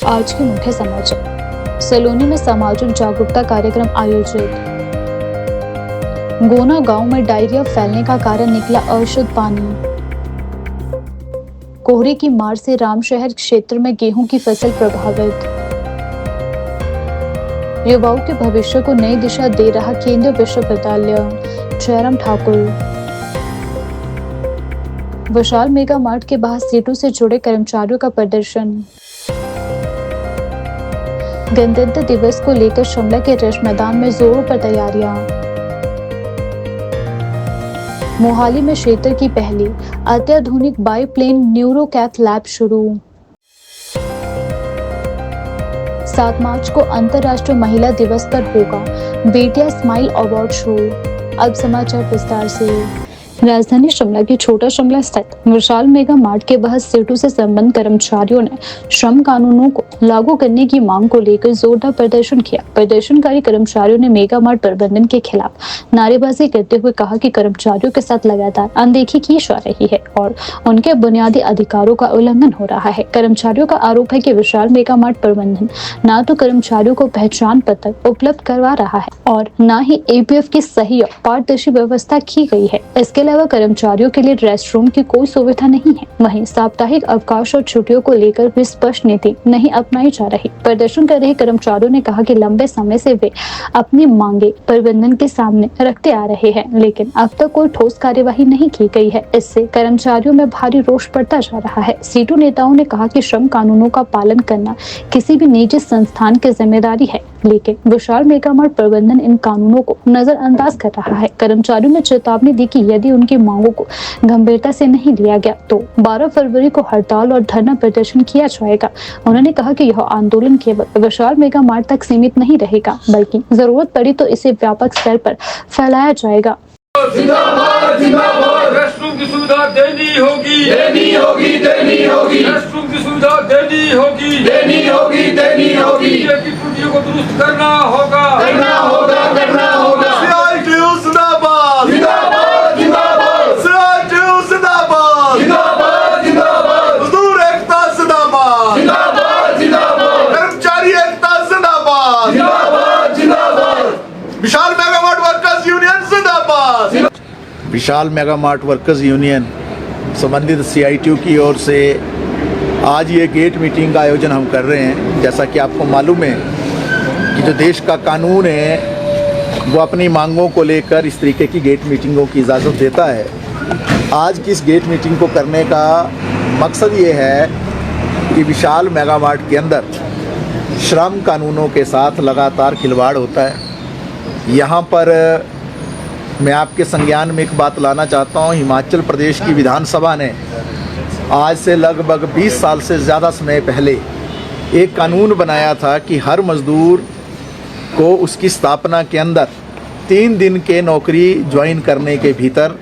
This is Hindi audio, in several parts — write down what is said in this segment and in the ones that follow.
आज के मुख्य समाचार। सलोनी में सामाजिक जागरूकता कार्यक्रम आयोजित। गोना गांव में डायरिया फैलने का कारण निकला अशुद्ध पानी। कोहरे की मार से रामशहर क्षेत्र में गेहूं की फसल प्रभावित। युवाओं के भविष्य को नई दिशा दे रहा केंद्रीय विश्वविद्यालय, जयराम ठाकुर। विशाल मेगा मार्ट के बाहर सीटों से जुड़े कर्मचारियों का प्रदर्शन। गणतंत्र दिवस को लेकर शिमला के रिज मैदान में जोरों पर तैयारियां। मोहाली में क्षेत्र की पहली अत्याधुनिक बाईप्लेन न्यूरोकैथ लैब शुरू। 7 मार्च को अंतर्राष्ट्रीय महिला दिवस पर होगा बेटियां स्माइल अवार्ड शो। अब समाचार विस्तार से। राजधानी शिमला के छोटा शिमला स्थित विशाल मेगा मार्ट के बाहर सीटों से संबंध कर्मचारियों ने श्रम कानूनों को लागू करने की मांग को लेकर जोरदार प्रदर्शन किया। प्रदर्शनकारी कर्मचारियों ने मेगा मार्ट प्रबंधन के खिलाफ नारेबाजी करते हुए कहा कि कर्मचारियों के साथ लगातार अनदेखी की जा रही है और उनके बुनियादी अधिकारों का उल्लंघन हो रहा है। कर्मचारियों का आरोप है कि विशाल मेगा मार्ट प्रबंधन न तो कर्मचारियों को पहचान पत्र उपलब्ध करवा रहा है और न ही एपीएफ की सही और पारदर्शी व्यवस्था की गई है। इसके अलावा कर्मचारियों के लिए रेस्टरूम की कोई सुविधा नहीं है। वहीं साप्ताहिक अवकाश और छुट्टियों को लेकर भी स्पष्ट नीति नहीं अपनाई जा रही। प्रदर्शन कर रहे कर्मचारियों ने कहा कि लंबे समय से वे अपनी मांगे प्रबंधन के सामने रखते आ रहे हैं, लेकिन अब तक कोई ठोस कार्यवाही नहीं की गई है। इससे कर्मचारियों में भारी रोष बढ़ता जा रहा है। सीटू नेताओं ने कहा कि श्रम कानूनों का पालन करना किसी भी निजी संस्थान की जिम्मेदारी है, लेकिन विशाल मेगा मार्ट प्रबंधन इन कानूनों को नजरअंदाज कर रहा है। कर्मचारियों ने चेतावनी दी कि यदि उनकी मांगों को गंभीरता से नहीं लिया गया तो 12 फरवरी को हड़ताल और धरना प्रदर्शन किया जाएगा। उन्होंने कहा कि यह आंदोलन केवल विशाल मेगा मार्ट तक सीमित नहीं रहेगा, बल्कि जरूरत पड़ी तो इसे व्यापक स्तर पर फैलाया जाएगा। जिंदाबाद जिंदाबाद। रेस्टरूम की सुविधा देनी होगी, देनी होगी, देनी होगी। रेस्टरूम की सुविधा देनी होगी, देनी होगी, देनी होगी। की त्रुटियों को दुरुस्त करना होगा, करना होगा, करना होगा। CITU जिंदाबाद, जिंदाबाद जिंदाबाद। CITU जिंदाबाद, जिंदाबाद जिंदाबाद। मजदूर एकता जिंदाबाद, जिंदाबाद जिंदाबाद। कर्मचारी एकता जिंदाबाद, जिंदाबाद जिंदाबाद। विशाल मेगा मार्ट वर्कर्स यूनियन जिंदाबाद। विशाल मेगा मार्ट वर्कर्स यूनियन संबंधित CITU की ओर से आज ये गेट मीटिंग का आयोजन हम कर रहे हैं। जैसा कि आपको मालूम है कि जो देश का कानून है वो अपनी मांगों को लेकर इस तरीके की गेट मीटिंगों की इजाज़त देता है। आज की इस गेट मीटिंग को करने का मकसद ये है कि विशाल मेगा मार्ट के अंदर श्रम कानूनों के साथ लगातार खिलवाड़ होता है। यहाँ पर मैं आपके संज्ञान में एक बात लाना चाहता हूँ। हिमाचल प्रदेश की विधानसभा ने आज से लगभग 20 साल से ज़्यादा समय पहले एक कानून बनाया था कि हर मज़दूर को उसकी स्थापना के अंदर 3 दिन के नौकरी ज्वाइन करने के भीतर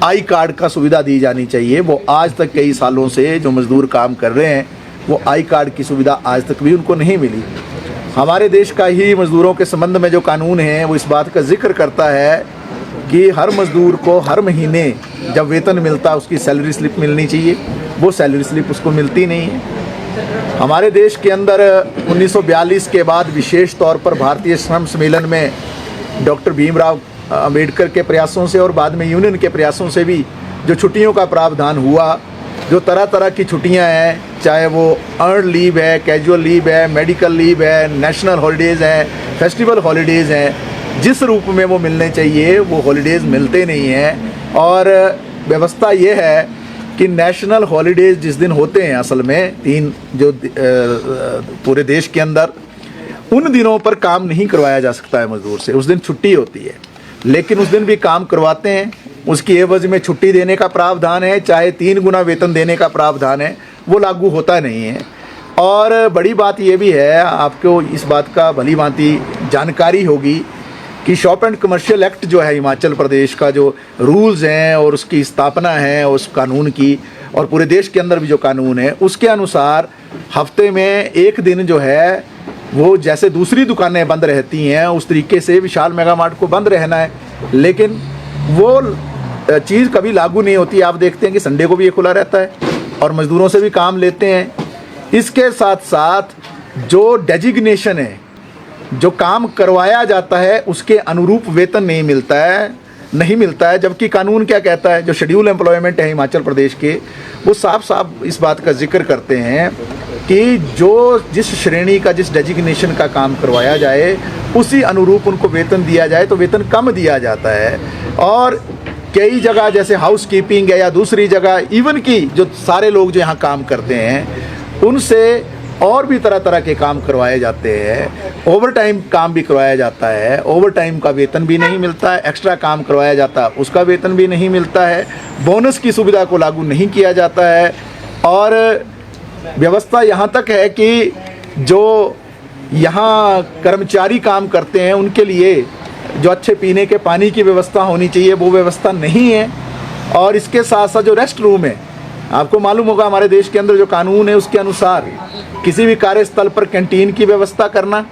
आई कार्ड का सुविधा दी जानी चाहिए। वो आज तक कई सालों से जो मज़दूर काम कर रहे हैं वो आई कार्ड की सुविधा आज तक भी उनको नहीं मिली। हमारे देश का ही मज़दूरों के संबंध में जो कानून है वो इस बात का जिक्र करता है कि हर मज़दूर को हर महीने जब वेतन मिलता है उसकी सैलरी स्लिप मिलनी चाहिए। वो सैलरी स्लिप उसको मिलती नहीं है। हमारे देश के अंदर 1942 के बाद विशेष तौर पर भारतीय श्रम सम्मेलन में डॉक्टर भीमराव अंबेडकर के प्रयासों से और बाद में यूनियन के प्रयासों से भी जो छुट्टियों का प्रावधान हुआ, जो तरह तरह की छुट्टियां हैं, चाहे वो अर्न लीव है, कैजुअल लीव है, मेडिकल लीव है, नेशनल हॉलीडेज़ हैं, फेस्टिवल हॉलीडेज़ हैं, जिस रूप में वो मिलने चाहिए वो हॉलीडेज़ मिलते नहीं हैं। और व्यवस्था ये है कि नेशनल हॉलीडेज़ जिस दिन होते हैं असल में 3 जो पूरे देश के अंदर, उन दिनों पर काम नहीं करवाया जा सकता है मज़दूर से। उस दिन छुट्टी होती है, लेकिन उस दिन भी काम करवाते हैं। उसकी एवज में छुट्टी देने का प्रावधान है, चाहे 3 गुना वेतन देने का प्रावधान है, वो लागू होता नहीं है। और बड़ी बात ये भी है, आपको इस बात का भली भांति जानकारी होगी कि शॉप एंड कमर्शियल एक्ट जो है हिमाचल प्रदेश का, जो रूल्स हैं और उसकी स्थापना है उस कानून की, और पूरे देश के अंदर भी जो कानून है उसके अनुसार हफ्ते में 1 दिन जो है वो जैसे दूसरी दुकानें बंद रहती हैं उस तरीके से विशाल मेगा मार्ट को बंद रहना है। लेकिन वो चीज़ कभी लागू नहीं होती। आप देखते हैं कि संडे को भी ये खुला रहता है और मज़दूरों से भी काम लेते हैं। इसके साथ साथ जो डेजिग्नेशन है, जो काम करवाया जाता है, उसके अनुरूप वेतन नहीं मिलता है। जबकि कानून क्या कहता है, जो शेड्यूल एम्प्लॉयमेंट है हिमाचल प्रदेश के, वो साफ साफ इस बात का जिक्र करते हैं कि जो जिस श्रेणी का, जिस डेजिग्नेशन का काम करवाया जाए, उसी अनुरूप उनको वेतन दिया जाए। तो वेतन कम दिया जाता है। और कई जगह जैसे हाउस कीपिंग है या दूसरी जगह, इवन कि जो सारे लोग जो यहाँ काम करते हैं, उनसे और भी तरह तरह के काम करवाए जाते हैं। ओवर टाइम काम भी करवाया जाता है, ओवर टाइम का वेतन भी नहीं मिलता है। एक्स्ट्रा काम करवाया जाता है, उसका वेतन भी नहीं मिलता है। बोनस की सुविधा को लागू नहीं किया जाता है। और व्यवस्था यहाँ तक है कि जो यहाँ कर्मचारी काम करते हैं, उनके लिए जो अच्छे पीने के पानी की व्यवस्था होनी चाहिए, वो व्यवस्था नहीं है। और इसके साथ साथ जो रेस्ट रूम है, आपको मालूम होगा हमारे देश के अंदर जो कानून है, उसके अनुसार किसी भी कार्यस्थल पर कैंटीन की व्यवस्था करना,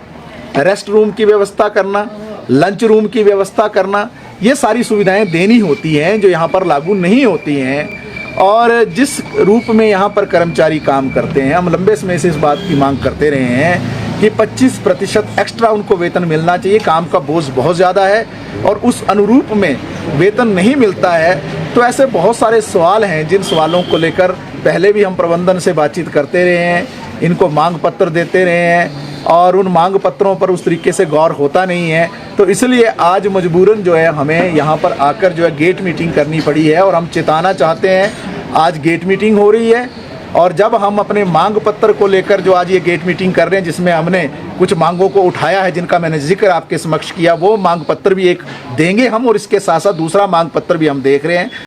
रेस्ट रूम की व्यवस्था करना, लंच रूम की व्यवस्था करना, ये सारी सुविधाएं देनी होती हैं, जो यहाँ पर लागू नहीं होती हैं। और जिस रूप में यहाँ पर कर्मचारी काम करते हैं, हम लंबे समय से इस बात की मांग करते रहे हैं कि 25% एक्स्ट्रा उनको वेतन मिलना चाहिए। काम का बोझ बहुत ज़्यादा है और उस अनुरूप में वेतन नहीं मिलता है। तो ऐसे बहुत सारे सवाल हैं, जिन सवालों को लेकर पहले भी हम प्रबंधन से बातचीत करते रहे हैं, इनको मांग पत्र देते रहे हैं, और उन मांग पत्रों पर उस तरीके से गौर होता नहीं है। तो इसलिए आज मजबूरन जो है हमें यहाँ पर आकर जो है गेट मीटिंग करनी पड़ी है। और हम चेताना चाहते हैं, आज गेट मीटिंग हो रही है, और जब हम अपने मांग पत्र को लेकर जो आज ये गेट मीटिंग कर रहे हैं, जिसमें हमने कुछ मांगों को उठाया है, जिनका मैंने जिक्र आपके समक्ष किया, वो मांग पत्र भी एक देंगे हम, और इसके साथ साथ दूसरा मांग पत्र भी हम देख रहे हैं।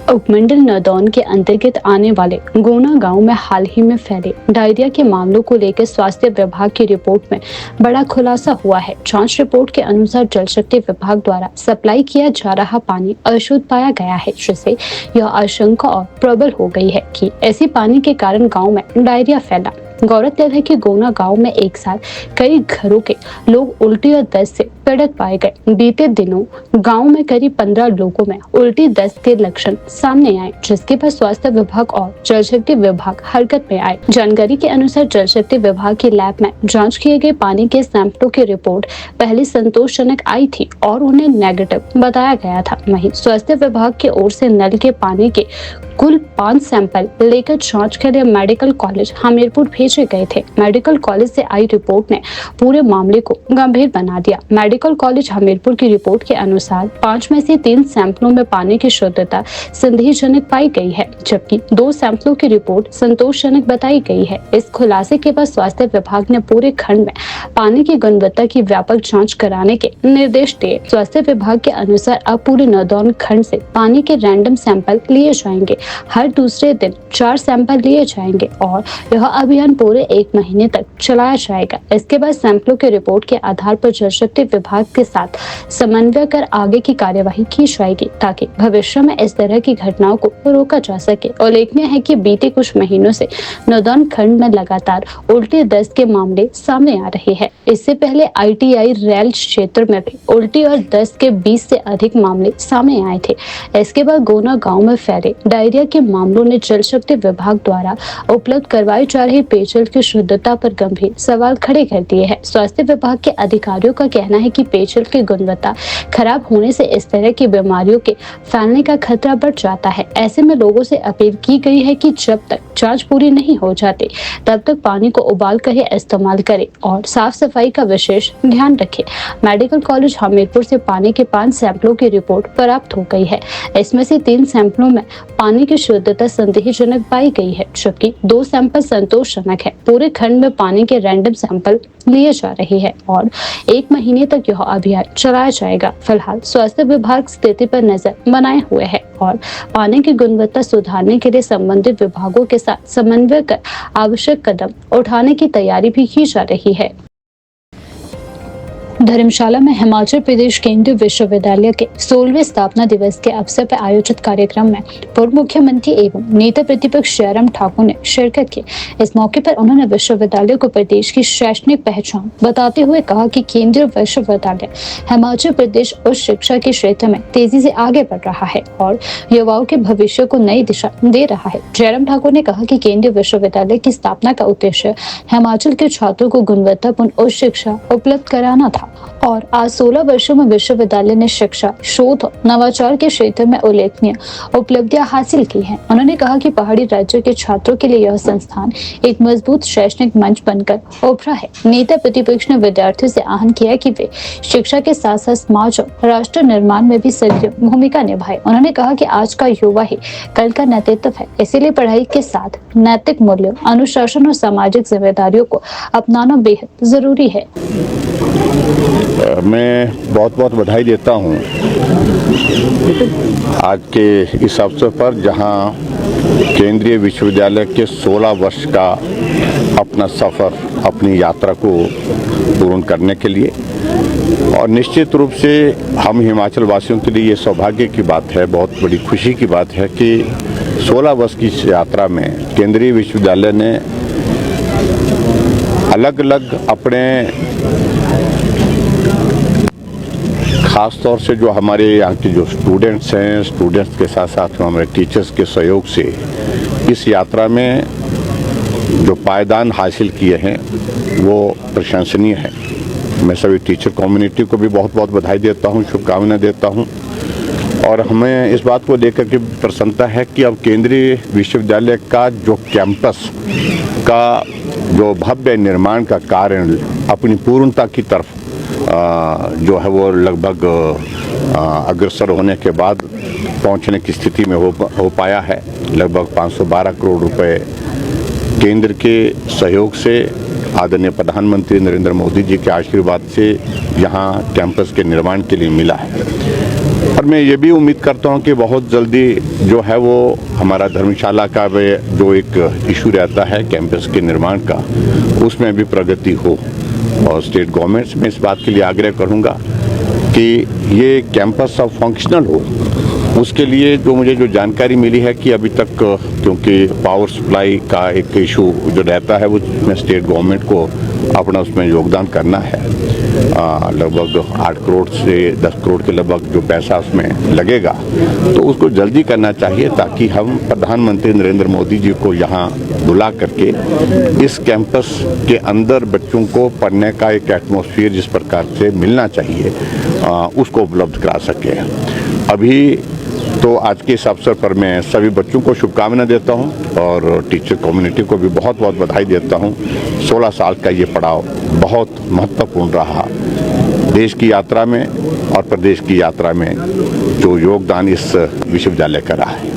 उपमंडल नौदौन के अंतर्गत आने वाले गोना गांव में हाल ही में फैले डायरिया के मामलों को लेकर स्वास्थ्य विभाग की रिपोर्ट में बड़ा खुलासा हुआ है। जांच रिपोर्ट के अनुसार जल शक्ति विभाग द्वारा सप्लाई किया जा रहा पानी अशुद्ध पाया गया है, जिससे यह आशंका और प्रबल हो गई है कि ऐसी पानी के कारण गाँव में डायरिया फैला। गौरतलब है कि गोना गांव में एक साथ कई घरों के लोग उल्टी और दस्त से पीड़ित पाए गए। बीते दिनों गांव में करीब 15 लोगों में उल्टी दस्त के लक्षण सामने आए, जिसके बाद स्वास्थ्य विभाग और जल शक्ति विभाग हरकत में आए। जानकारी के अनुसार जल शक्ति विभाग की लैब में जांच किए गए पानी के सैंपलों की रिपोर्ट पहले संतोषजनक आई थी और उन्हें नेगेटिव बताया गया था। वहीं स्वास्थ्य विभाग की ओर से नल के पानी के कुल 5 सैंपल लेकर जांच के लिए मेडिकल कॉलेज हमीरपुर भेजे गए थे। मेडिकल कॉलेज से आई रिपोर्ट ने पूरे मामले को गंभीर बना दिया। मेडिकल कॉलेज हमीरपुर की रिपोर्ट के अनुसार 5 में से 3 सैंपलों में पानी की शुद्धता संदेहजनक पाई गई है, जबकि 2 सैंपलों की रिपोर्ट संतोषजनक बताई गई है। इस खुलासे के बाद स्वास्थ्य विभाग ने पूरे खंड में पानी की गुणवत्ता की व्यापक जाँच कराने के निर्देश दिए। स्वास्थ्य विभाग के अनुसार अब पूरे नौदौन खंड से पानी के रैंडम सैंपल लिए जाएंगे। हर दूसरे दिन 4 सैंपल लिए जाएंगे और यह अभियान पूरे 1 महीने तक चलाया जाएगा। इसके बाद सैंपलों की रिपोर्ट के आधार पर जल शक्ति विभाग के साथ समन्वय कर आगे की कार्यवाही की जाएगी, ताकि भविष्य में इस तरह की घटनाओं को रोका जा सके। उल्लेखनीय है कि बीते कुछ महीनों से नौदौन खंड में लगातार उल्टी दस्त के मामले सामने आ रहे हैं। इससे पहले ITI रेल क्षेत्र में भी उल्टी और दस्त के 20 से अधिक मामले सामने आए थे। इसके बाद गोना गाँव में फैले डायरिया के मामलों ने जल शक्ति विभाग द्वारा उपलब्ध करवाई जा रही पेयजल की शुद्धता पर गंभीर सवाल खड़े कर दिए हैं। स्वास्थ्य विभाग के अधिकारियों का कहना है कि पेयजल की गुणवत्ता खराब होने से इस तरह की बीमारियों के फैलने का खतरा बढ़ जाता है। ऐसे में लोगों से अपील की गई है कि जब तक जांच पूरी नहीं हो जाती, तब तक पानी को उबाल कर ही इस्तेमाल करें और साफ सफाई का विशेष ध्यान रखें। मेडिकल कॉलेज हमीरपुर से पानी के 5 सैंपलों की रिपोर्ट प्राप्त हो गई है। इसमें से 3 सैंपलों में पानी की शुद्धता संदेहजनक पाई गई है, जबकि 2 सैंपल संतोषजनक है। पूरे खंड में पानी के रैंडम सैंपल लिए जा रहे हैं और 1 महीने तक यह अभियान चलाया जाएगा। फिलहाल स्वास्थ्य विभाग स्थिति पर नजर बनाए हुए है और पानी की गुणवत्ता सुधारने के लिए संबंधित विभागों के साथ समन्वय कर आवश्यक कदम उठाने की तैयारी भी की जा रही है। धर्मशाला में हिमाचल प्रदेश केंद्रीय विश्वविद्यालय के 16वें स्थापना दिवस के अवसर पर आयोजित कार्यक्रम में पूर्व मुख्यमंत्री एवं नेता प्रतिपक्ष जयराम ठाकुर ने शिरकत की। इस मौके पर उन्होंने विश्वविद्यालय को प्रदेश की शैक्षणिक पहचान बताते हुए कहा कि केंद्रीय विश्वविद्यालय हिमाचल प्रदेश उच्च शिक्षा के क्षेत्र में तेजी से आगे बढ़ रहा है और युवाओं के भविष्य को नई दिशा दे रहा है। जयराम ठाकुर ने कहा कि केंद्रीय विश्वविद्यालय की स्थापना का उद्देश्य हिमाचल के छात्रों को गुणवत्तापूर्ण उच्च शिक्षा उपलब्ध कराना था और आज 16 वर्षों में विश्वविद्यालय ने शिक्षा, शोध और नवाचार के क्षेत्र में उल्लेखनीय उपलब्धियां हासिल की हैं। उन्होंने कहा कि पहाड़ी राज्यों के छात्रों के लिए यह संस्थान एक मजबूत शैक्षणिक मंच बनकर उभरा है। नेता प्रतिपक्ष ने विद्यार्थियों से आह्वान किया कि वे शिक्षा के साथ साथ समाज और राष्ट्र निर्माण में भी सक्रिय भूमिका निभाए। उन्होंने कहा कि आज का युवा ही कल का नेतृत्व है, इसीलिए पढ़ाई के साथ नैतिक मूल्यों, अनुशासन और सामाजिक जिम्मेदारियों को अपनाना बेहद जरूरी है। मैं बहुत बहुत बधाई देता हूं आज के इस अवसर पर, जहां केंद्रीय विश्वविद्यालय के 16 वर्ष का अपना सफ़र, अपनी यात्रा को पूर्ण करने के लिए, और निश्चित रूप से हम हिमाचल वासियों के लिए ये सौभाग्य की बात है, बहुत बड़ी खुशी की बात है कि 16 वर्ष की इस यात्रा में केंद्रीय विश्वविद्यालय ने अलग अलग अपने, ख़ास तौर से जो हमारे यहाँ के जो स्टूडेंट्स हैं, स्टूडेंट्स के साथ साथ हमारे टीचर्स के सहयोग से इस यात्रा में जो पायदान हासिल किए हैं वो प्रशंसनीय है। मैं सभी टीचर कम्युनिटी को भी बहुत बहुत बधाई देता हूँ, शुभकामनाएं देता हूँ। और हमें इस बात को देखकर के प्रसन्नता है कि अब केंद्रीय विश्वविद्यालय का जो कैंपस का जो भव्य निर्माण का कार्य अपनी पूर्णता की तरफ जो है वो लगभग अग्रसर होने के बाद पहुंचने की स्थिति में हो पाया है। लगभग 512 करोड़ रुपए केंद्र के सहयोग से आदरणीय प्रधानमंत्री नरेंद्र मोदी जी के आशीर्वाद से यहाँ कैंपस के निर्माण के लिए मिला है। और मैं ये भी उम्मीद करता हूँ कि बहुत जल्दी जो है वो हमारा धर्मशाला का जो एक इशू रहता है कैंपस के निर्माण का, उसमें भी प्रगति हो। और स्टेट गवर्नमेंट में इस बात के लिए आग्रह करूँगा कि ये कैंपस अब फंक्शनल हो। उसके लिए जो मुझे जानकारी मिली है कि अभी तक, क्योंकि पावर सप्लाई का एक इशू जो रहता है वो उसमें स्टेट गवर्नमेंट को अपना उसमें योगदान करना है। लगभग 8 करोड़ से 10 करोड़ के लगभग जो पैसा उसमें लगेगा, तो उसको जल्दी करना चाहिए ताकि हम प्रधानमंत्री नरेंद्र मोदी जी को यहाँ बुला करके इस कैंपस के अंदर बच्चों को पढ़ने का एक एटमॉस्फेयर जिस प्रकार से मिलना चाहिए उसको उपलब्ध करा सके। अभी तो आज के इस अवसर पर मैं सभी बच्चों को शुभकामनाएं देता हूं और टीचर कम्युनिटी को भी बहुत बहुत बधाई देता हूं। 16 साल का ये पड़ाव बहुत महत्वपूर्ण रहा देश की यात्रा में और प्रदेश की यात्रा में जो योगदान इस विश्वविद्यालय का रहा है।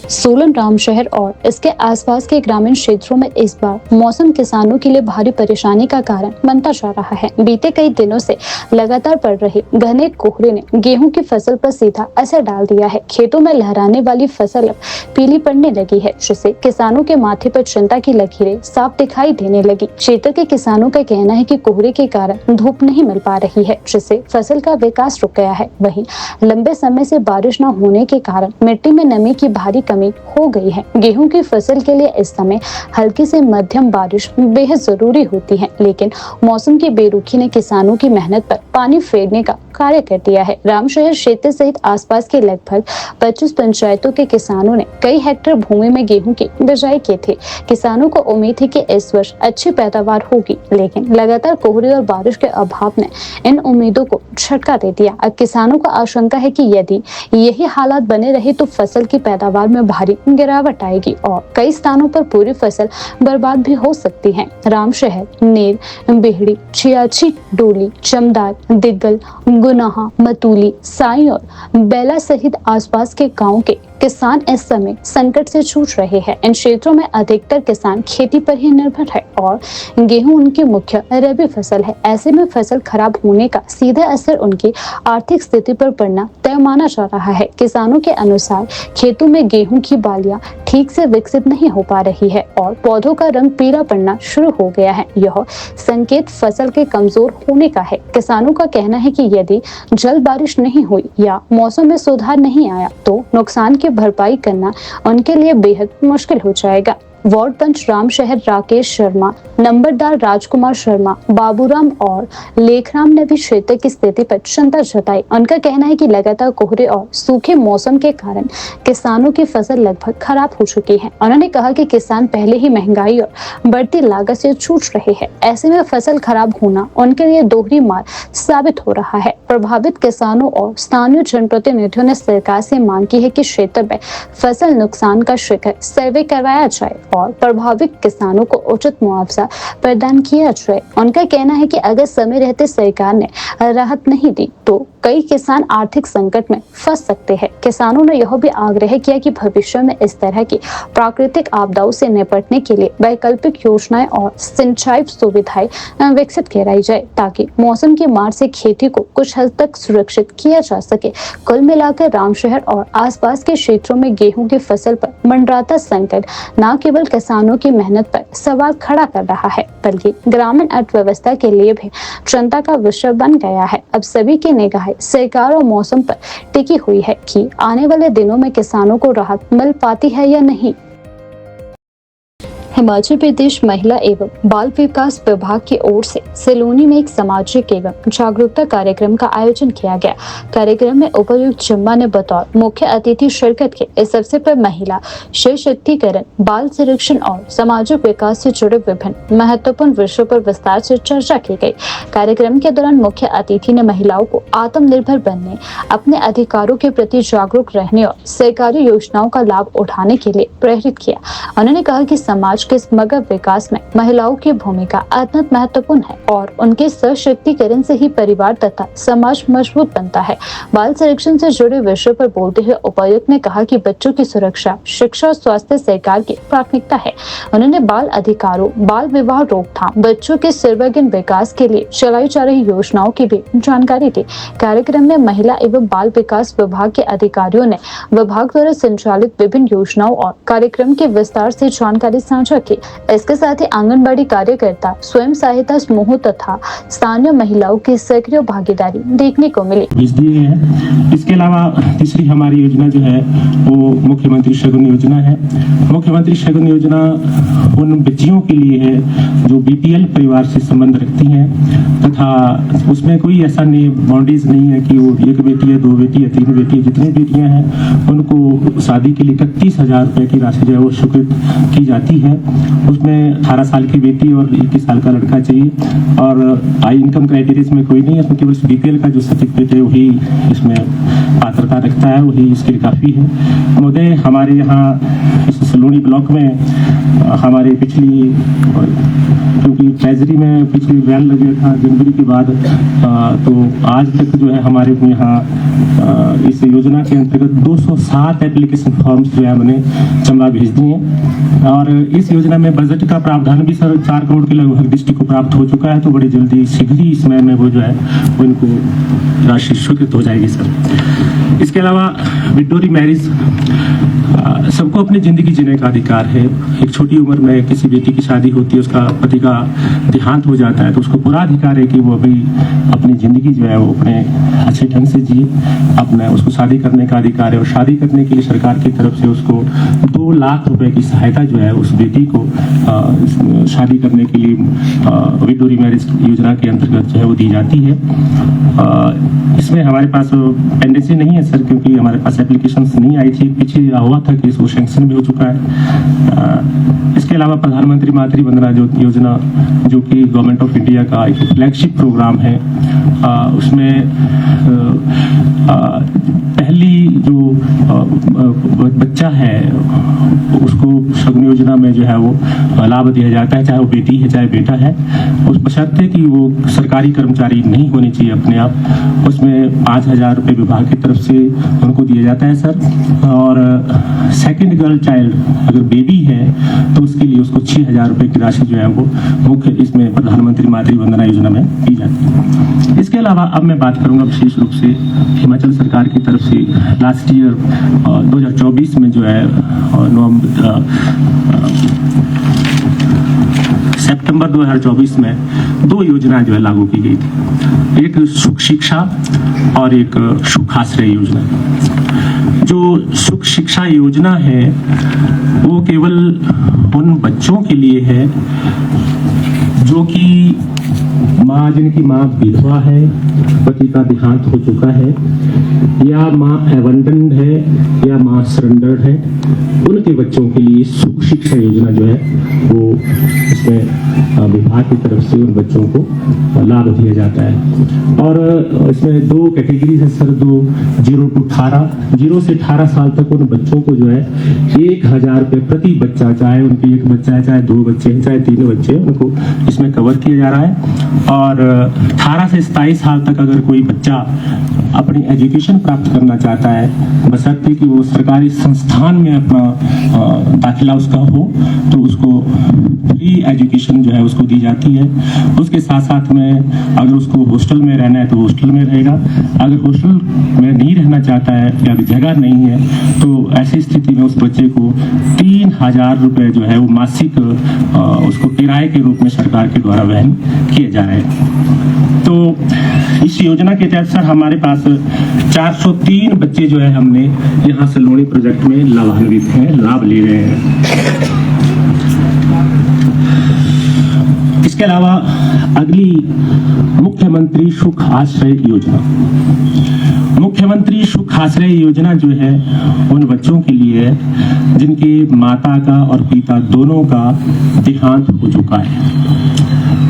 सोलन, रामशहर और इसके आसपास के ग्रामीण क्षेत्रों में इस बार मौसम किसानों के लिए भारी परेशानी का कारण बनता जा रहा है। बीते कई दिनों से लगातार पड़ रहे घने कोहरे ने गेहूं की फसल पर सीधा असर डाल दिया है। खेतों में लहराने वाली फसल अब पीली पड़ने लगी है, जिससे किसानों के माथे पर चिंता की लकीरें साफ दिखाई देने लगी। क्षेत्र के किसानों का कहना है कि कोहरे के कारण धूप नहीं मिल पा रही है, जिससे फसल का विकास रुक गया है। वहीं लंबे समय से बारिश न होने के कारण मिट्टी में नमी की भारी कमी हो गई है। गेहूं की फसल के लिए इस समय हल्की से मध्यम बारिश बेहद जरूरी होती है, लेकिन मौसम की बेरुखी ने किसानों की मेहनत पर पानी फेरने का कार्य कर दिया है। रामशहर क्षेत्र सहित आसपास के लगभग 25 पंचायतों के किसानों ने कई हेक्टेयर भूमि में गेहूं की बिजाई की थी। किसानों को उम्मीद है कि इस वर्ष अच्छी पैदावार होगी, लेकिन लगातार कोहरे और बारिश के अभाव ने इन उम्मीदों को झटका दे दिया। अब किसानों को आशंका है कि यदि यही हालात बने रहे तो फसल की पैदावार में भारी गिरावट आएगी और कई स्थानों पर पूरी फसल बर्बाद भी हो सकती है। रामशहर, नेर, बेहड़ी, छियाछी, डोली, चमदार, दिग्गल, गुनाहा, मतूली, साई और बेला सहित आसपास के गांव के किसान इस समय संकट से जूझ रहे हैं। इन क्षेत्रों में अधिकतर किसान खेती पर ही निर्भर है और गेहूं उनकी मुख्य रबी फसल है। ऐसे में फसल खराब होने का सीधा असर उनकी आर्थिक स्थिति पर पड़ना तय माना जा रहा है। किसानों के अनुसार खेतों में गेहूं की बालियां ठीक से विकसित नहीं हो पा रही है और पौधों का रंग पीला पड़ना शुरू हो गया है। यह संकेत फसल के कमजोर होने का है। किसानों का कहना है कि यदि जल्द बारिश नहीं हुई या मौसम में सुधार नहीं आया तो नुकसान की भरपाई करना उनके लिए बेहद मुश्किल हो जाएगा। वार्ड पंच रामशहर राकेश शर्मा, नंबरदार राजकुमार शर्मा, बाबूराम और लेखराम ने भी क्षेत्र की स्थिति पर चिंता जताई। उनका कहना है कि लगातार कोहरे और सूखे मौसम के कारण किसानों की फसल लगभग खराब हो चुकी है। उन्होंने कहा कि किसान पहले ही महंगाई और बढ़ती लागत से जूझ रहे हैं। ऐसे में फसल खराब होना उनके लिए दोहरी मार साबित हो रहा है। प्रभावित किसानों और स्थानीय जनप्रतिनिधियों ने सरकार से मांग की है कि क्षेत्र में फसल नुकसान का शीघ्र सर्वे करवाया जाए और प्रभावित किसानों को उचित मुआवजा प्रदान किया जाए। उनका कहना है कि अगर समय रहते सरकार ने राहत नहीं दी तो कई किसान आर्थिक संकट में फंस सकते हैं। किसानों ने यह भी आग्रह किया कि भविष्य में इस तरह की प्राकृतिक आपदाओं से निपटने के लिए वैकल्पिक योजनाएं और सिंचाई सुविधाएं विकसित कराई जाए ताकि मौसम की मार से खेती को कुछ हद तक सुरक्षित किया जा सके। कुल मिलाकर रामशहर और आसपास के क्षेत्रों में गेहूं की फसल पर मंडराता संकट न केवल किसानों की मेहनत पर सवाल खड़ा कर रहा है बल्कि ग्रामीण अर्थव्यवस्था के लिए भी चिंता का विषय बन गया है। अब सभी की निगाहें सरकार और मौसम पर टिकी हुई है कि आने वाले दिनों में किसानों को राहत मिल पाती है या नहीं। हिमाचल प्रदेश महिला एवं बाल विकास विभाग की ओर से सिलोनी में एक सामाजिक एवं जागरूकता कार्यक्रम का आयोजन किया गया। कार्यक्रम में उपायुक्त जिम्मा ने बतौर मुख्य अतिथि शिरकत के। इस अवसर पर महिला सशक्तिकरण, बाल संरक्षण और सामाजिक विकास से जुड़े विभिन्न महत्वपूर्ण विषयों पर विस्तार से चर्चा की गई। कार्यक्रम के दौरान मुख्य अतिथि ने महिलाओं को आत्मनिर्भर बनने, अपने अधिकारों के प्रति जागरूक रहने और सरकारी योजनाओं का लाभ उठाने के लिए प्रेरित किया। उन्होंने कहा कि समाज के समग्र विकास में महिलाओं की भूमिका अत्यंत महत्वपूर्ण है और उनके सशक्तिकरण से ही परिवार तथा समाज मजबूत बनता है। बाल संरक्षण से जुड़े विषयों पर बोलते हुए उपायुक्त ने कहा कि बच्चों की सुरक्षा, शिक्षा और स्वास्थ्य सरकार की प्राथमिकता है। उन्होंने बाल अधिकारों, बाल विवाह रोकथाम, बच्चों के सर्वांगीण विकास के लिए चलाई जा रही योजनाओं की भी जानकारी दी। कार्यक्रम में महिला एवं बाल विकास विभाग के अधिकारियों ने विभाग द्वारा संचालित विभिन्न योजनाओं और कार्यक्रम की विस्तार से जानकारी साझा की। इसके साथ ही आंगनबाड़ी कार्यकर्ता, स्वयं सहायता समूह तथा स्थानीय महिलाओं की सक्रिय भागीदारी देखने को मिली। इसके अलावा तीसरी हमारी योजना जो है वो मुख्यमंत्री शगुन योजना है। मुख्यमंत्री शगुन योजना उन बच्चियों के लिए है जो बीपीएल परिवार से संबंध रखती हैं तथा उसमें कोई ऐसा बाउंड्रीज नहीं है कि वो एक बेटी है, दो बेटी है, तीन बेटी है, जितनी बेटियां हैं उनको शादी के लिए 31,000 रुपए की राशि जो है वो स्वीकृत की जाती है। उसमें 18 साल की बेटी और 21 साल का लड़का चाहिए और आई इनकम क्राइटेरिया में कोई नहीं है। उसमें केवल बीपीएल का जो सर्टिफिकेट है वही इसमें पात्रता रखता है, वही इसके लिए काफ़ी है। महोदय, हमारे यहाँ इस सलोनी ब्लॉक में हमारे पिछली, क्योंकि ट्रेजरी में पिछली बैन लगे था जनवरी के बाद, तो आज तक जो है हमारे यहाँ इस योजना के अंतर्गत 207 एप्लीकेशन फॉर्म्स जो है हमने चंबा भेज दिए और इस योजना में बजट का प्रावधान भी सर 4 करोड़ के लगभग डिस्ट्रिक्ट को प्राप्त हो चुका है। तो बड़ी जल्दी शीघ्र ही इस समय में वो जो है वो इनको राशि स्वीकृत हो जाएगी सर। इसके अलावा विडोरी मैरिज, सबको अपनी ज़िंदगी जीने का अधिकार है। एक छोटी उम्र में किसी बेटी की शादी होती है, उसका पति का देहांत हो जाता है तो उसको पूरा अधिकार है कि वो अभी अपनी ज़िंदगी जो है वो अपने अच्छे ढंग से जिए। अपने उसको शादी करने का अधिकार है और शादी करने के लिए सरकार की तरफ से उसको 2 लाख रुपए की सहायता जो है उस बेटी को शादी करने के लिए विडोरी मैरिज योजना के अंतर्गत जो है वो दी जाती है। इसमें हमारे पास पेंडेंसी नहीं है सर, क्योंकि हमारे पास एप्लीकेशंस नहीं आई थी। पीछे हुआ था कि इसको सैंक्शन भी हो चुका है। इसके अलावा प्रधानमंत्री मातृ वंदना योजना जो कि गवर्नमेंट ऑफ इंडिया का एक फ्लैगशिप प्रोग्राम है, उसमें पहली जो बच्चा है उसको शगुन योजना में जो है वो लाभ दिया जाता है, चाहे वो बेटी है चाहे बेटा है। उस बशर्ते कि वो सरकारी कर्मचारी नहीं होने चाहिए अपने आप। उसमें 5,000 रुपये विभाग की तरफ से उनको दिया जाता है सर। और सेकंड गर्ल चाइल्ड अगर बेबी है तो उसके लिए उसको 6,000 रुपये की राशि जो है वो मुख्य इसमें प्रधानमंत्री मातृ वंदना योजना में दी जाती है। इसके अलावा अब मैं बात करूंगा विशेष रूप से हिमाचल सरकार की तरफ से लास्ट ईयर 2024 में जो है सितंबर 2024 में 2 योजनाएं जो है लागू की गई थी, एक सुख शिक्षा और एक सुख आश्रय योजना। जो सुख शिक्षा योजना है वो केवल उन बच्चों के लिए है जो कि जिनकी माँ विधवा है, पति का देहांत हो चुका है, या माँ एबंडन्ड है, या माँ सरेंडर्ड है, उनके बच्चों के लिए सुख शिक्षा योजना जो है वो इसमें विभाग की तरफ से उन बच्चों को लाभ दिया जाता है। और इसमें 2 कैटेगरी है सर, 0 to 18, 0 से 18 साल तक उन बच्चों को जो है 1000 रुपये प्रति बच्चा, चाहे उनके 1 बच्चा है, चाहे 2 बच्चे हैं, चाहे 3 बच्चे हैं, उनको इसमें कवर किया जा रहा है। और 18 से 27 साल तक अगर कोई बच्चा अपनी एजुकेशन प्राप्त करना चाहता है, बशर्ते कि वो सरकारी संस्थान में अपना दाखिला उसका हो, तो उसको फ्री एजुकेशन जो है उसको दी जाती है। उसके साथ साथ में अगर उसको हॉस्टल में रहना है तो हॉस्टल में रहेगा, अगर हॉस्टल में नहीं रहना चाहता है या जगह नहीं है तो ऐसी स्थिति में उस बच्चे को 3000 रुपये जो है वो मासिक उसको किराए के रूप में सरकार के द्वारा वहन किए जा रहे हैं। तो इस योजना के तहत सर हमारे पास 403 बच्चे जो है हमने यहाँ सलोनी प्रोजेक्ट में लाभान्वित हैं, लाभ ले रहे हैं। इसके अलावा अगली मुख्यमंत्री सुख आश्रय योजना। मुख्यमंत्री सुख आश्रय योजना जो है उन बच्चों के लिए है जिनके माता का और पिता दोनों का देहांत हो चुका है।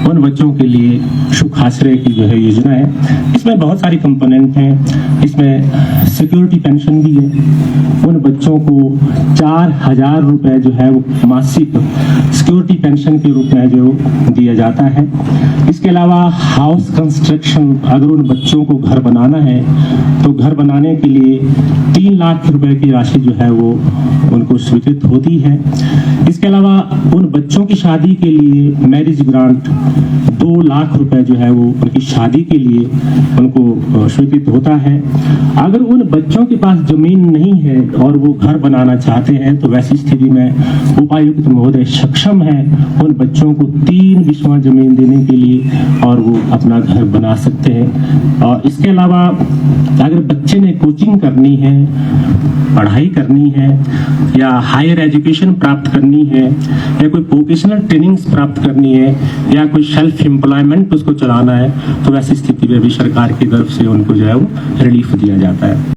उन बच्चों के लिए सुख आश्रय की जो है योजना है, इसमें बहुत सारी कंपोनेंट हैं। इसमें सिक्योरिटी पेंशन भी है, उन बच्चों को 4000 रुपए जो है वो मासिक सिक्योरिटी पेंशन के रूप में जो दिया जाता है। इसके अलावा हाउस कंस्ट्रक्शन, अगर उन बच्चों को घर बनाना है तो घर बनाने के लिए 3 लाख रुपए की राशि जो है वो उनको स्वीकृत होती है। इसके अलावा उन बच्चों की शादी के लिए मैरिज ग्रांट 2 लाख रुपए जो है वो उनकी शादी के लिए उनको स्वीकृत होता है। अगर उन बच्चों के पास जमीन नहीं है और वो घर बनाना चाहते हैं तो वैसी स्थिति में उपायुक्त महोदय सक्षम है उन बच्चों को 3 बिस्वा जमीन देने के लिए और वो अपना घर बना सकते हैं। और इसके अलावा अगर बच्चे ने कोचिंग करनी है, पढ़ाई करनी है, या हायर एजुकेशन प्राप्त करनी है, या कोई वोकेशनल ट्रेनिंग्स प्राप्त करनी है, या कोई सेल्फ एम्प्लॉयमेंट उसको चलाना है, तो वैसी स्थिति में भी सरकार की तरफ से उनको जो है वो रिलीफ दिया जाता है।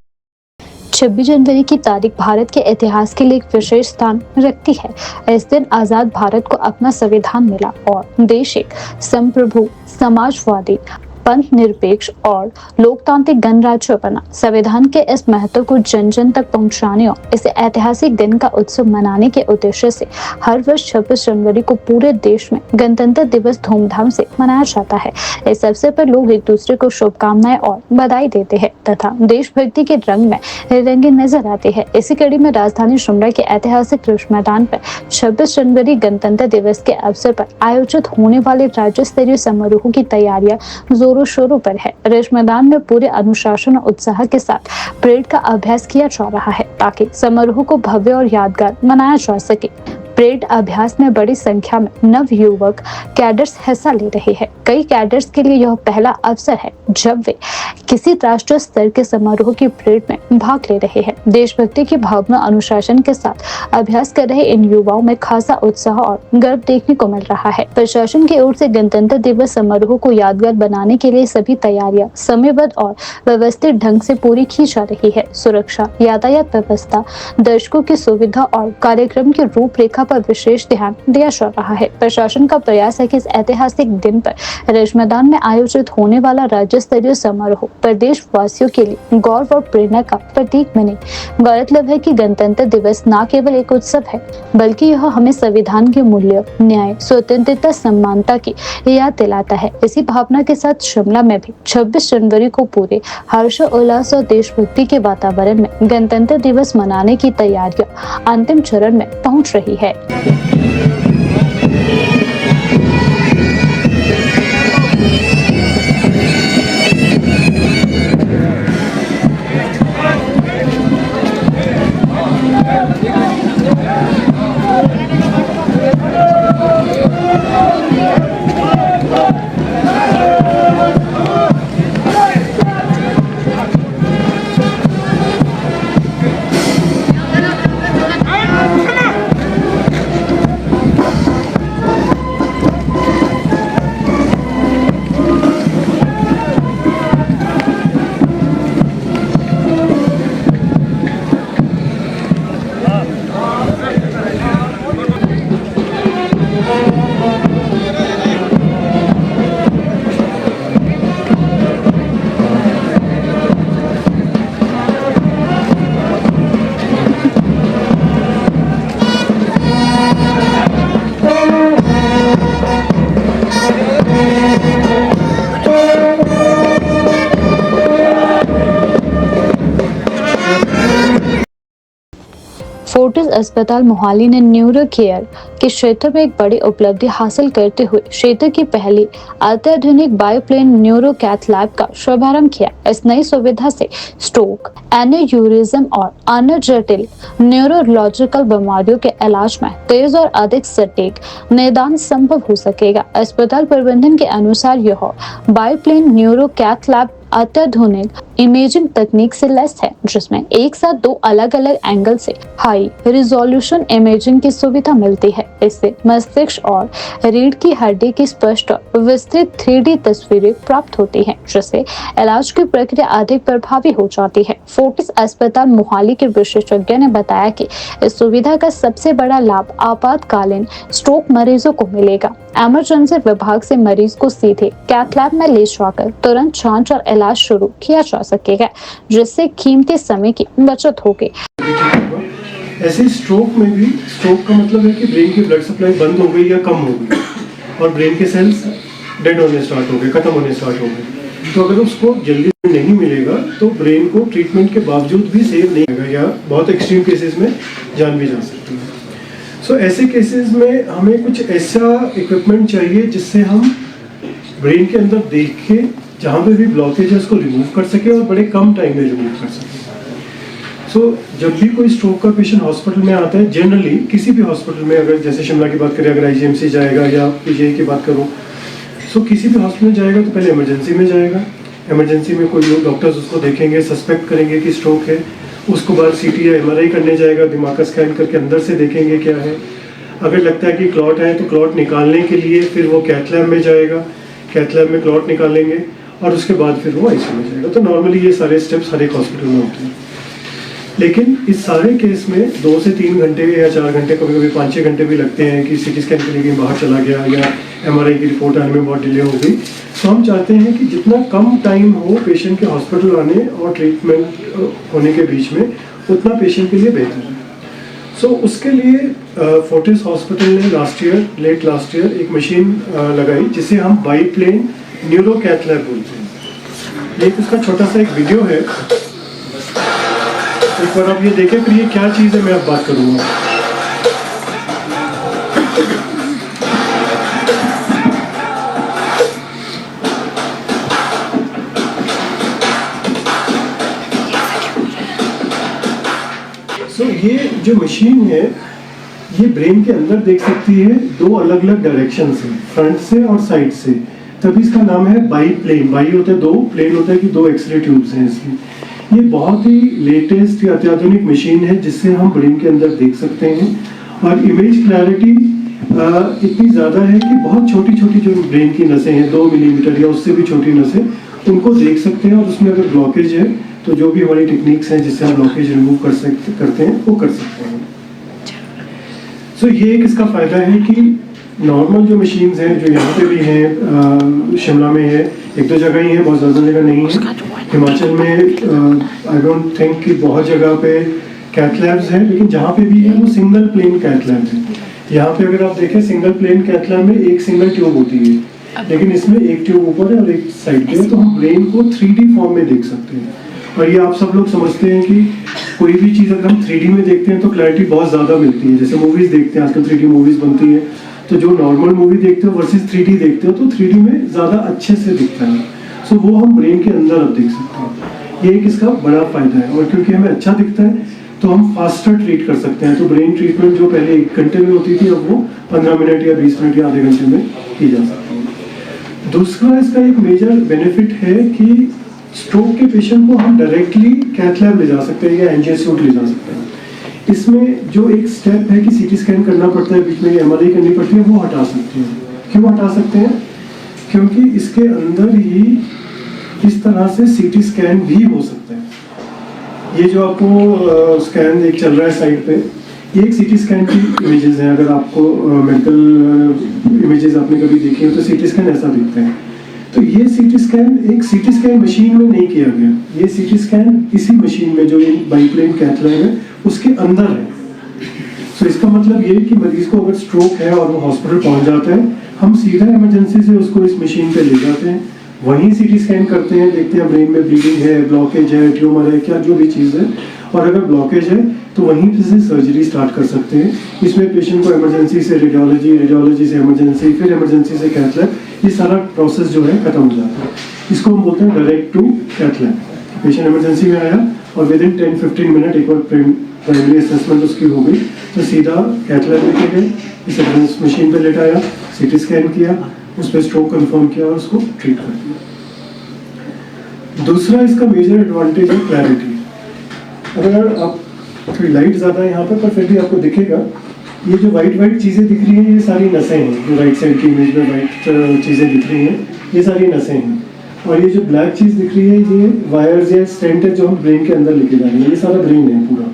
26 जनवरी की तारीख भारत के इतिहास के लिए एक विशेष स्थान रखती है। इस दिन आजाद भारत को अपना संविधान मिला और देश एक संप्रभु, समाजवादी, पंथ निरपेक्ष और लोकतांत्रिक गणराज्य बना। संविधान के इस महत्व को जन जन तक पहुंचाने और इसे ऐतिहासिक दिन का उत्सव मनाने के उद्देश्य से हर वर्ष 26 जनवरी को पूरे देश में गणतंत्र दिवस धूमधाम से मनाया जाता है। इस अवसर पर लोग एक दूसरे को शुभकामनाएं और बधाई देते हैं तथा देशभक्ति के रंग में रंगे नजर आते हैं। इसी कड़ी में राजधानी शिमला के ऐतिहासिक रिज मैदान पर 26 जनवरी गणतंत्र दिवस के अवसर पर आयोजित होने वाले राज्य स्तरीय समारोह की तैयारियां जोरों शोरों पर है। रिज मैदान में पूरे अनुशासन और उत्साह के साथ परेड का अभ्यास किया जा रहा है ताकि समारोह को भव्य और यादगार बनाया जा सके। परेड अभ्यास में बड़ी संख्या में नव युवक कैडर्स हिस्सा ले रहे हैं। कई कैडर्स के लिए यह पहला अवसर है जब वे किसी राष्ट्रीय स्तर के समारोह की परेड में भाग ले रहे हैं। देशभक्ति की भावना, अनुशासन के साथ अभ्यास कर रहे इन युवाओं में खासा उत्साह और गर्व देखने को मिल रहा है। प्रशासन की ओर से गणतंत्र दिवस समारोह को यादगार बनाने के लिए सभी तैयारियां समयबद्ध और व्यवस्थित ढंग से पूरी की जा रही है। सुरक्षा, यातायात व्यवस्था, दर्शकों की सुविधा और कार्यक्रम की रूपरेखा पर विशेष ध्यान दिया जा रहा है। प्रशासन का प्रयास है कि इस ऐतिहासिक दिन पर रिज मैदान में आयोजित होने वाला राज्य स्तरीय समारोह प्रदेशवासियों के लिए गौरव और प्रेरणा का प्रतीक बने। गौरतलब है कि गणतंत्र दिवस न केवल एक उत्सव है बल्कि यह हमें संविधान के मूल्य, न्याय, स्वतंत्रता, समानता की याद दिलाता है। इसी भावना के साथ शिमला में भी 26 जनवरी को पूरे हर्षोल्लास और देशभक्ति के वातावरण में गणतंत्र दिवस मनाने की तैयारियां अंतिम चरण में पहुंच रही है। फोर्टिस अस्पताल मोहाली ने न्यूरो केयर के क्षेत्र में एक बड़ी उपलब्धि हासिल करते हुए क्षेत्र की पहली अत्याधुनिक बायोप्लेन न्यूरो कैथ लैब का शुभारंभ किया। इस नई सुविधा से स्ट्रोक, एन्यूरिज्म और अन्य जटिल न्यूरोलॉजिकल बीमारियों के इलाज में तेज और अधिक सटीक निदान संभव हो सकेगा। अस्पताल प्रबंधन के अनुसार यह बायोप्लेन न्यूरो कैथ लैब अत्याधुनिक इमेजिंग तकनीक से लैस है, जिसमें एक साथ 2 अलग-अलग एंगल से हाई रिजोल्यूशन इमेजिंग की सुविधा मिलती है। इससे मस्तिष्क और रीढ़ की हड्डी की स्पष्ट और विस्तृत 3D तस्वीरें प्राप्त होती हैं, जिससे इलाज की प्रक्रिया अधिक प्रभावी हो जाती है। फोर्टिस अस्पताल मोहाली के विशेषज्ञ ने बताया कि इस सुविधा का सबसे बड़ा लाभ आपातकालीन स्ट्रोक मरीजों को मिलेगा। इमरजेंसी विभाग से मरीज को सीधे कैथ लैब में ले जाकर तुरंत जांच और इलाज शुरू किया जा सकेगा, जिससे कीमती समय की बचत होगी। ऐसे स्ट्रोक में भी, स्ट्रोक का मतलब है कि ब्रेन की ब्लड सप्लाई बंद हो गई या कम हो गई और ब्रेन के सेल्स डेड होने स्टार्ट हो गए, खत्म होने स्टार्ट हो गए। तो अगर उसको जल्दी नहीं मिलेगा तो ब्रेन को ट्रीटमेंट के बावजूद भी सेव नहीं होगा या बहुत एक्सट्रीम केसेस में जान भी जा सकती है। सो ऐसे केसेस में हमें कुछ ऐसा इक्विपमेंट चाहिए जिससे हम ब्रेन के अंदर देख के जहाँ पे भी ब्लॉकेज है उसको रिमूव कर सके और बड़े कम टाइम में रिमूव कर सके। सो जब भी कोई स्ट्रोक का पेशेंट हॉस्पिटल में आता है, जनरली किसी भी हॉस्पिटल में, अगर जैसे शिमला की बात करें, अगर IGMC जाएगा या PGI की बात करूँ, सो किसी भी हॉस्पिटल में जाएगा तो पहले इमरजेंसी में जाएगा। इमरजेंसी में कोई लोग डॉक्टर्स उसको देखेंगे, सस्पेक्ट करेंगे कि स्ट्रोक है, उसको बाद CT या MRI करने जाएगा, दिमाग का स्कैन करके अंदर से देखेंगे क्या है। अगर लगता है कि क्लॉट है तो क्लॉट निकालने के लिए फिर वो कैथ लैब में जाएगा, कैथ लैब में क्लॉट निकालेंगे और उसके बाद फिर वो ICU में जाएगा। तो नॉर्मली ये सारे स्टेप्स हर एक हॉस्पिटल में होते हैं। लेकिन इस सारे केस में 2 से 3 घंटे या 4 घंटे, कभी कभी 5-6 घंटे भी लगते हैं कि CT स्कैन के लिए कहीं बाहर चला गया या MRI की रिपोर्ट आने में बहुत डिले हो गई। तो हम चाहते हैं कि जितना कम टाइम हो पेशेंट के हॉस्पिटल आने और ट्रीटमेंट होने के बीच में, उतना पेशेंट के लिए बेहतर है। सो उसके लिए फोर्टिस हॉस्पिटल ने लेट लास्ट ईयर एक मशीन लगाई जिसे हम बाईप्लेन न्यूरो कैथ लैब बोलते हैं। एक उसका छोटा सा एक वीडियो है, एक बार आप ये देखें, फिर ये क्या चीज़ है मैं अब बात करूँगा। सो ये जो मशीन है ये ब्रेन के अंदर देख सकती है 2 अलग अलग डायरेक्शन से, फ्रंट से और साइड से, तभी इसका नाम है बाईप्लेन। बाई होता है 2, प्लेन होता है कि 2 एक्सरे ट्यूब्स हैं इसमें। ये बहुत ही लेटेस्ट या अत्याधुनिक मशीन है जिससे हम ब्रेन के अंदर देख सकते हैं और इमेज क्लैरिटी इतनी ज़्यादा है कि बहुत छोटी छोटी जो ब्रेन की नसें हैं, 2 मिलीमीटर या उससे भी छोटी नसें, उनको देख सकते हैं और उसमें अगर ब्लॉकेज है तो जो भी हमारी टेक्निक्स हैं जिससे हम ब्लॉकेज रिमूव करते हैं वो कर सकते हैं। सो ये एक इसका फ़ायदा है कि नॉर्मल जो मशीन्स हैं जो यहाँ पे भी हैं, शिमला में है, 1-2 जगह ही है, बहुत ज़्यादा जगह नहीं है। हिमाचल में आई डोंट थिंक कि बहुत जगह पे कैथ लैब्स हैं, लेकिन जहाँ पे भी है वो सिंगल प्लेन कैथ लैब है। यहाँ पे अगर आप देखें सिंगल प्लेन कैथ लैब में एक सिंगल ट्यूब होती है, लेकिन इसमें एक ट्यूब ऊपर है और एक साइड पे है, तो हम ब्रेन को 3D फॉर्म में देख सकते हैं। और ये आप सब लोग समझते हैं कि कोई भी चीज़ अगर हम 3D में देखते हैं तो क्लैरिटी बहुत ज़्यादा मिलती है। जैसे मूवीज़ देखते हैं, आजकल 3D मूवीज़ बनती है, तो जो नॉर्मल मूवी देखते हो वर्सेस 3D देखते हो तो 3D में ज़्यादा अच्छे से दिखता है। सो वो हम ब्रेन के अंदर अब देख सकते हैं। ये एक इसका बड़ा फ़ायदा है। और क्योंकि हमें अच्छा दिखता है तो हम फास्टर ट्रीट कर सकते हैं। तो ब्रेन ट्रीटमेंट जो पहले 1 घंटे में होती थी, अब वो 15 मिनट या 20 मिनट या आधे घंटे में की जा सकती है। दूसरा इसका एक मेजर बेनिफिट है कि स्ट्रोक के पेशेंट को हम डायरेक्टली कैथ लैब ले जा सकते हैं या एंजियोसूट ले जा सकते हैं। इसमें जो एक स्टेप है कि सीटी स्कैन करना पड़ता है, बीच में एमआरआई करनी पड़ती है, वो हटा सकते हैं। क्यों हटा सकते हैं? क्योंकि इसके अंदर ही इस तरह से सीटी स्कैन भी हो सकता है। ये जो आपको स्कैन एक चल रहा है साइड पे, ये एक सीटी स्कैन की इमेजेस हैं। अगर आपको मेडिकल इमेजेस आपने कभी देखी हो तो सीटी स्कैन ऐसा दिखता है। तो ये सीटी स्कैन एक सीटी स्कैन मशीन में नहीं किया गया, ये सीटी स्कैन इसी मशीन में जो ये बाइप्लेन कैथ लैब है उसके अंदर है। तो इसका मतलब ये कि मरीज को अगर स्ट्रोक है और वो हॉस्पिटल पहुंच जाता है, हम सीधा इमरजेंसी से उसको इस मशीन पे ले जाते हैं, वहीं सीटी स्कैन करते हैं, देखते हैं ब्रेन में ब्लीडिंग है, ब्लॉकेज है, ट्यूमर है, क्या जो भी चीज़ है, और अगर ब्लॉकेज है तो वहीं से सर्जरी स्टार्ट कर सकते हैं। इसमें पेशेंट को इमरजेंसी से रेडियोलॉजी, रेडियोलॉजी से इमरजेंसी, फिर इमरजेंसी से कैथ लैब, ये सारा प्रोसेस जो है खत्म हो जाता है। इसको हम बोलते हैं direct to cath lab. Patient emergency में आया और विद इन 10-15 मिनट एक बार प्राइमरी असेसमेंट उसकी हो गई तो सीधा कैथ लैब लेके गए, इस मशीन पे लेटाया, सीटी स्कैन किया, उस पर स्ट्रोक कंफर्म किया और उसको ट्रीट कर दिया। दूसरा इसका मेजर एडवांटेज है क्लैरिटी। अगर आप थोड़ी लाइट ज़्यादा है यहाँ पर फिर भी आपको दिखेगा, ये जो वाइट चीज़ें दिख रही हैं ये सारी नसें हैं। जो राइट साइड की इमेज में वाइट चीज़ें दिख रही हैं ये सारी नसें हैं, और ये जो ब्लैक चीज़ दिख रही है ये वायर्स या स्टेंट है जो हम ब्रेन के अंदर लेके जा रहे हैं। ये सारा ब्रेन है पूरा।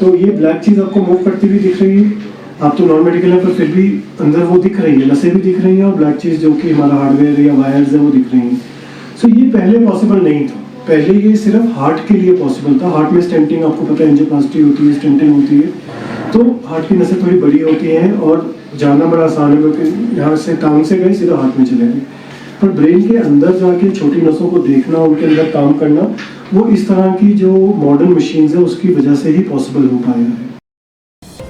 तो ये ब्लैक चीज़ आपको मूव करती हुई दिख रही है। आप तो नॉन मेडिकल है पर फिर भी अंदर वो दिख रही है, नसें भी दिख रही हैं और ब्लैक चीज़ जो कि हमारा हार्डवेयर या वायर्स है वो दिख रही हैं। सो ये पहले पॉसिबल नहीं था। पहले ये सिर्फ हार्ट के लिए पॉसिबल था। हार्ट में स्टेंटिंग आपको पता है, एंजियोप्लास्टी होती है, स्टेंटिंग होती है, तो हार्ट की नसें थोड़ी बड़ी होती हैं और जाना बड़ा आसान है क्योंकि यहाँ से टांग से गए सीधा हार्ट में चले गए। पर ब्रेन के अंदर जाके छोटी नसों को देखना, उनके अंदर काम करना, वो इस तरह की जो मॉडर्न मशीन्स है उसकी वजह से ही पॉसिबल हो पाया है।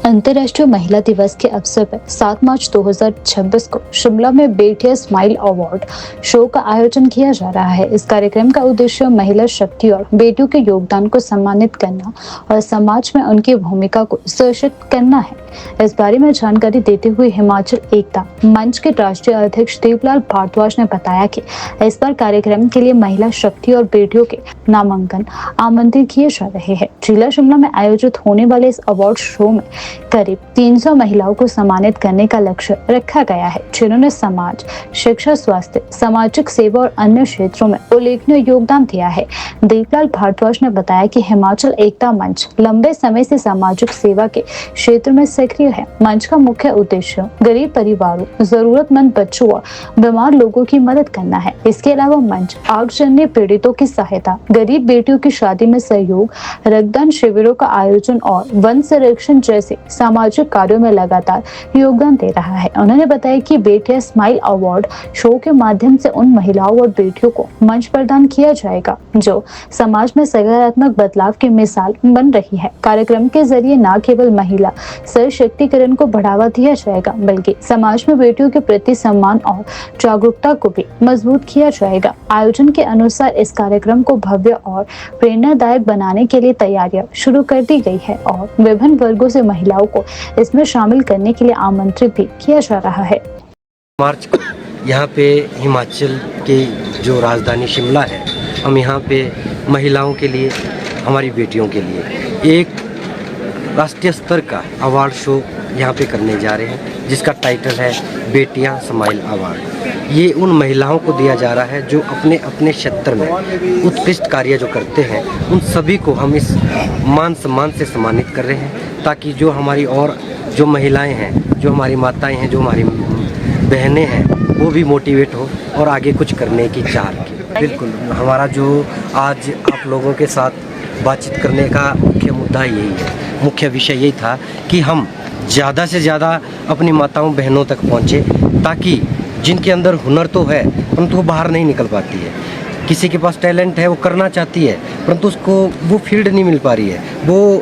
अंतर्राष्ट्रीय महिला दिवस के अवसर पर 7 मार्च 2026 को शिमला में बेटियां स्माइल अवार्ड शो का आयोजन किया जा रहा है। इस कार्यक्रम का उद्देश्य महिला शक्ति और बेटियों के योगदान को सम्मानित करना और समाज में उनकी भूमिका को सशक्त करना है। इस बारे में जानकारी देते हुए हिमाचल एकता मंच के राष्ट्रीय अध्यक्ष देवलाल भारद्वाज ने बताया कि इस बार कार्यक्रम के लिए महिला शक्ति और बेटियों के नामांकन आमंत्रित किए जा रहे हैं। जिला शिमला में आयोजित होने वाले इस अवार्ड शो में करीब 300 महिलाओं को सम्मानित करने का लक्ष्य रखा गया है, जिन्होंने समाज, शिक्षा, स्वास्थ्य, सामाजिक सेवा और अन्य क्षेत्रों में उल्लेखनीय योगदान दिया है। देवलाल भारद्वाज ने बताया कि हिमाचल एकता मंच लंबे समय से सामाजिक सेवा के क्षेत्र में सक्रिय है। मंच का मुख्य उद्देश्य गरीब परिवारों, जरूरतमंद बच्चों और बीमार लोगों की मदद करना है। इसके अलावा मंच आगजनी पीड़ितों की सहायता, गरीब बेटियों की शादी में सहयोग, रक्तदान शिविरों का आयोजन और वन संरक्षण जैसे सामाजिक कार्यों में लगातार योगदान दे रहा है। उन्होंने बताया कि बेटियां स्माइल अवार्ड शो के माध्यम से उन महिलाओं और बेटियों को मंच प्रदान किया जाएगा जो समाज में सकारात्मक बदलाव की मिसाल बन रही है। कार्यक्रम के जरिए न केवल महिला सशक्तिकरण को बढ़ावा दिया जाएगा बल्कि समाज में बेटियों के प्रति सम्मान और जागरूकता को भी मजबूत किया जाएगा। आयोजन के अनुसार इस कार्यक्रम को भव्य और प्रेरणादायक बनाने के लिए तैयारियां शुरू कर दी गई है और विभिन्न वर्गों से महिलाओं को इसमें शामिल करने के लिए आमंत्रित भी किया जा रहा है। मार्च को यहाँ पे हिमाचल के जो राजधानी शिमला है, हम यहाँ पे महिलाओं के लिए, हमारी बेटियों के लिए एक राष्ट्रीय स्तर का अवार्ड शो यहाँ पे करने जा रहे हैं, जिसका टाइटल है बेटियां स्माइल अवार्ड। ये उन महिलाओं को दिया जा रहा है जो अपने अपने क्षेत्र में उत्कृष्ट कार्य जो करते हैं, उन सभी को हम इस मान सम्मान से सम्मानित कर रहे हैं, ताकि जो हमारी और जो महिलाएं हैं, जो हमारी माताएं हैं, जो हमारी बहनें हैं, वो भी मोटिवेट हो और आगे कुछ करने की चाह रखें। बिल्कुल, हमारा जो आज आप लोगों के साथ बातचीत करने का मुख्य मुद्दा यही है, मुख्य विषय यही था कि हम ज़्यादा से ज़्यादा अपनी माताओं बहनों तक पहुँचे, ताकि जिनके अंदर हुनर तो है परंतु वो बाहर नहीं निकल पाती है। किसी के पास टैलेंट है, वो करना चाहती है परंतु उसको वो फील्ड नहीं मिल पा रही है, वो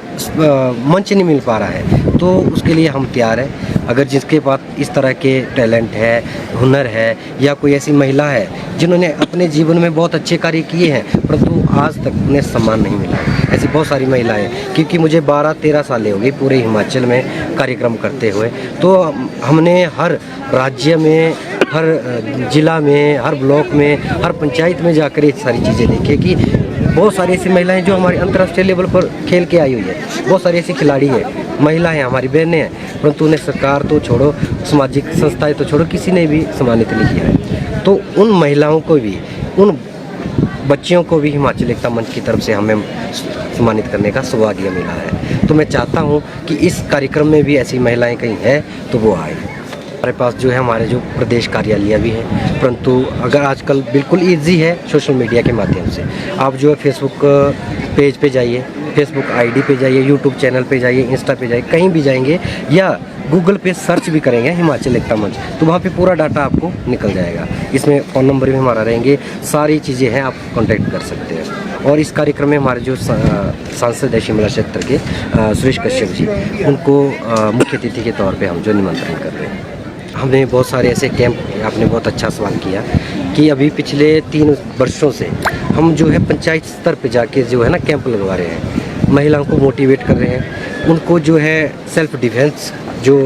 मंच नहीं मिल पा रहा है, तो उसके लिए हम तैयार हैं। अगर जिसके पास इस तरह के टैलेंट है, हुनर है, या कोई ऐसी महिला है जिन्होंने अपने जीवन में बहुत अच्छे कार्य किए हैं परंतु आज तक उन्हें सम्मान नहीं मिला है, ऐसी बहुत सारी महिलाएं हैं। क्योंकि मुझे 12-13 साल हो गई पूरे हिमाचल में कार्यक्रम करते हुए, तो हमने हर राज्य में, हर जिला में, हर ब्लॉक में, हर पंचायत में जाकर ये सारी चीज़ें देखी कि बहुत सारी ऐसी महिलाएं जो हमारे अंतर्राष्ट्रीय लेवल पर खेल के आई हुई है। बहुत सारी ऐसी खिलाड़ी है, महिलाएं हमारी बहनें हैं, परंतु उन्हें सरकार तो छोड़ो, सामाजिक संस्थाएं तो छोड़ो, किसी ने भी सम्मानित नहीं किया है। तो उन महिलाओं को भी, उन बच्चियों को भी हिमाचल एकता मंच की तरफ से हमें सम्मानित करने का सौभाग्य मिला है। तो मैं चाहता हूँ कि इस कार्यक्रम में भी ऐसी महिलाएं कहीं हैं तो वो आए। हमारे पास जो है हमारे जो प्रदेश कार्यालय भी हैं, परंतु अगर आजकल बिल्कुल ईजी है सोशल मीडिया के माध्यम से, आप जो है फेसबुक पेज पे जाइए, फेसबुक आईडी पे जाइए, यूट्यूब चैनल पे जाइए, इंस्टा पे जाइए, कहीं भी जाएंगे या गूगल पे सर्च भी करेंगे हिमाचल एकता मंच, तो वहाँ पे पूरा डाटा आपको निकल जाएगा। इसमें फ़ोन नंबर भी हमारा रहेंगे, सारी चीज़ें हैं, आप कॉन्टैक्ट कर सकते हैं। और इस कार्यक्रम में हमारे जो सांसद है शिमला क्षेत्र के सुरेश कश्यप जी, उनको मुख्य अतिथि के तौर पर हम जो निमंत्रण कर रहे हैं। हमने बहुत सारे ऐसे कैंप, आपने बहुत अच्छा सवाल किया कि अभी पिछले 3 वर्षों से हम जो है पंचायत स्तर पे जाके जो है ना कैंप लगवा रहे हैं, महिलाओं को मोटिवेट कर रहे हैं, उनको जो है सेल्फ डिफेंस जो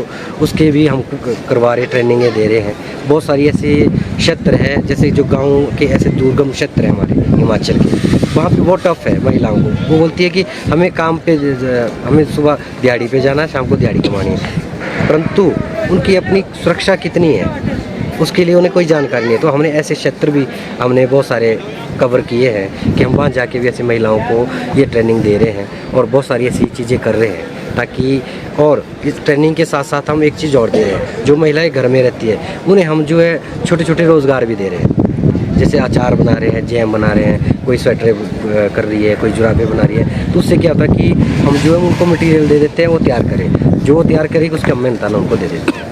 उसके भी हम करवा रहे, ट्रेनिंगें दे रहे हैं। बहुत सारी ऐसे क्षेत्र है, जैसे जो गाँव के ऐसे दुर्गम क्षेत्र हैं हमारे हिमाचल के, वहाँ पे बहुत टफ है महिलाओं को। वो बोलती है कि हमें काम पे, हमें सुबह दिहाड़ी पे जाना है, शाम को दिहाड़ी कमानी है, परंतु उनकी अपनी सुरक्षा कितनी है उसके लिए उन्हें कोई जानकारी नहीं है। तो हमने ऐसे क्षेत्र भी हमने बहुत सारे कवर किए हैं कि हम वहाँ जाके भी ऐसी महिलाओं को ये ट्रेनिंग दे रहे हैं और बहुत सारी ऐसी चीज़ें कर रहे हैं, ताकि और इस ट्रेनिंग के साथ साथ हम एक चीज़ और दे रहे हैं, जो महिलाएं घर में रहती है उन्हें हम जो है छोटे छोटे रोज़गार भी दे रहे हैं, जैसे अचार बना रहे हैं, जैम बना रहे हैं, कोई स्वेटर कर रही है, कोई जुराबें बना रही है। तो उससे क्या होता है कि हम जो है उनको मटेरियल दे देते हैं, वो तैयार करें, जो वो तैयार करेगी उसका मेहनताना उनको दे देते हैं।